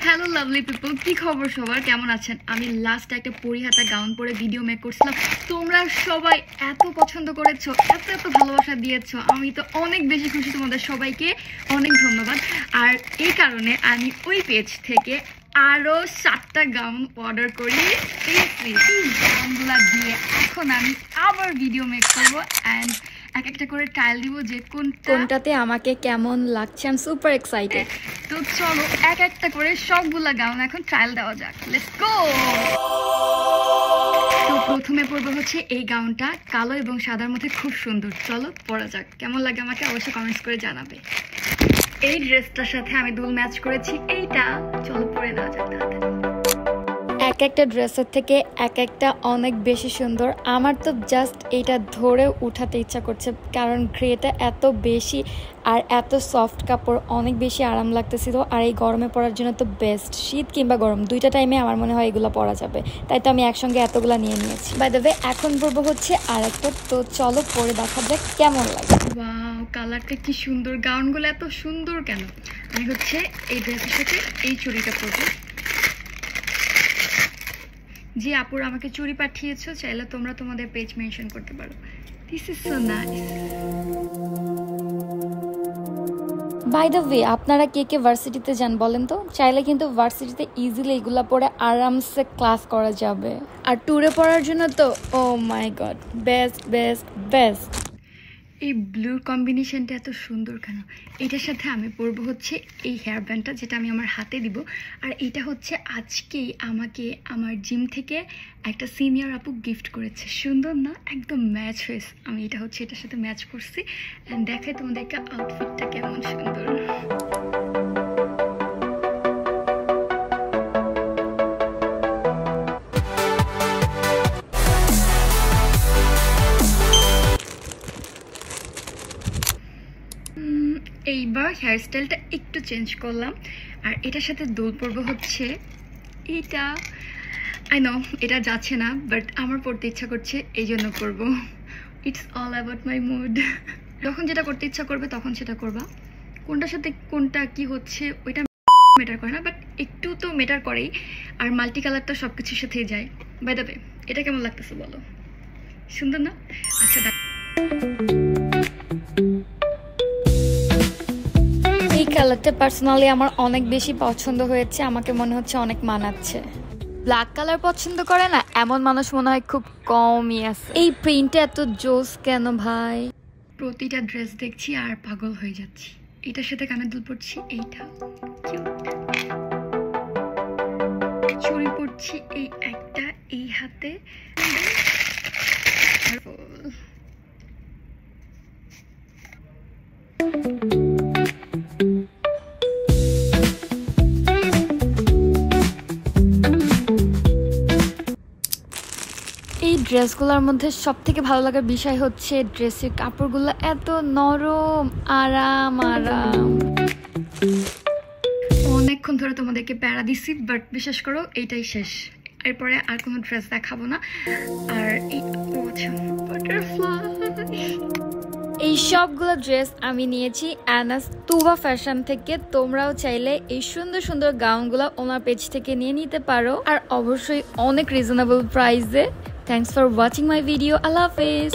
Hello lovely people, কি খবর সবার? কেমন আছেন? আমি লাস্ট একটা পরিহাতা গাউন পরে ভিডিও মেক করছিলাম। তোমরা সবাই এত পছন্দ করেছো, এত এত ভালোবাসা দিয়েছো, আমি তো অনেক বেশি খুশি। তোমাদের সবাইকে অনেক ধন্যবাদ। আর এই কারণে আমি ওই পেজ থেকে আরো 7টা গাউন অর্ডার করি। এই গাউনগুলা দিয়ে এখন আমি আবার ভিডিও মেক করবো অ্যান্ড এক একটা করে ট্রায়াল দিব যে কোনটাতে আমাকে কেমন লাগছে। আমি সুপার এক্সাইটেড। তো চলো এক একটা করে সবগুলা গাউন এখন ট্রায়াল দেওয়া যাক। Let's go. তো প্রথমে পরবো হচ্ছে এই গাউনটা, কালো এবং সাদার মধ্যে খুব সুন্দর। চলো পরা যাক, কেমন লাগে আমাকে অবশ্যই কমেন্টস করে জানাবে। এই ড্রেসটার সাথে আমি দুল ম্যাচ করেছি এইটা। চলো পরে নেওয়া যাক তাড়াতাড়ি। এক একটা ড্রেসের থেকে এক একটা অনেক বেশি সুন্দর। আমার তো জাস্ট এইটা ধরে উঠাতে ইচ্ছা করছে, কারণ গ্রেটা এত বেশি আর এত সফট কাপড়, অনেক বেশি আরাম লাগতেছিল। আর এই গরমে পরার জন্য তো বেস্ট। শীত কিংবা গরম দুইটা টাইমে আমার মনে হয় এগুলো পরা যাবে, তাই তো আমি একসঙ্গে এতগুলা নিয়ে নিয়েছি। বাই দ্য ওয়ে এখন পরবো হচ্ছে আরেকটা। তো চলো পরে দেখা যাক কেমন লাগে। ওয়াও, কালারটা কি সুন্দর, গাউনগুলো এত সুন্দর কেন। আমি হচ্ছে এই ড্রেসের সাথে এই চুড়িটা পরবো। যে আপুরা আমাকে চুড়ি পাঠিয়েছো, চাইলে তোমরা তোমাদের পেজ মেনশন করতে পারো। This is so nice. By the way, আপনারা কে কে ভার্সিটিতে যান বলেন তো? চাইলে কিন্তু ভার্সিটিতে ইজিলি এগুলা পরে আরামসে ক্লাস করা যাবে। আর ট্যুরে পড়ার জন্য তো ও মাই গড, বেস্ট বেস্ট বেস্ট। এই ব্লুর কম্বিনেশনটা এত সুন্দর কেন। এটার সাথে আমি পরবো হচ্ছে এই হেয়ার ব্যান্ডটা, যেটা আমি আমার হাতে দিব। আর এটা হচ্ছে আজকেই আমাকে আমার জিম থেকে একটা সিনিয়র আপু গিফট করেছে। সুন্দর না? একদম ম্যাচ হয়েছে। আমি এটা হচ্ছে এটার সাথে ম্যাচ করছি। অ্যান্ড দেখাই তোমাদেরকে আউটফিটটা কেমন সুন্দর। এইবার হেয়ারস্টাইলটা একটু চেঞ্জ করলাম। আর এটার সাথে দুল পরবো হচ্ছে এটা। আই নো এটা যাচ্ছে না, বাট আমার পরতে ইচ্ছা করছে, এই জন্য করবো। It's all about my mood. যখন যেটা করতে ইচ্ছা করবে তখন সেটা করবা। কোনটার সাথে কোনটা কি হচ্ছে ওইটা ম্যাটার করে না, বাট একটু তো ম্যাটার করেই। আর মাল্টি কালার তো সব কিছুর সাথেই যায়। বাই দ্য ওয়ে, এটা কেমন লাগতেছে বলো? সুন্দর না? আচ্ছা, এই কালারটা পার্সোনালি আমার অনেক বেশি পছন্দ হয়েছে। আমাকে মনে হচ্ছে অনেক মানাচ্ছে। ব্ল্যাক কালার পছন্দ করে না এমন মানুষ মনে হয় খুব কমই আছে। এই প্রিন্টটা এত জোস কেন ভাই। প্রতিটা ড্রেস দেখছি আর পাগল হয়ে যাচ্ছি। এটার সাথে কানের দুল পরছি, এইটা চুড়ি পরছি এই একটা এই হাতে। এই ড্রেসগুলোর মধ্যে সব থেকে ভালো লাগার বিষয় হচ্ছে ড্রেসের কাপড়গুলো এত নরম, আরাম আরাম। অনেকক্ষণ ধরে তোমাদেরকে প্যারা দিছি, বাট বিশ্বাস করো এইটাই শেষ। এরপরে আর কোনো ড্রেস দেখাবো না। আর এই সবগুলো ড্রেস আমি নিয়েছি অ্যানাস তুবা ফ্যাশন থেকে। তোমরাও চাইলে এই সুন্দর সুন্দর গাউনগুলো ওনার পেজ থেকে নিয়ে নিতে পারো, আর অবশ্যই অনেক রিজনেবল প্রাইসে। Thanks for watching my video. Allah Hafiz.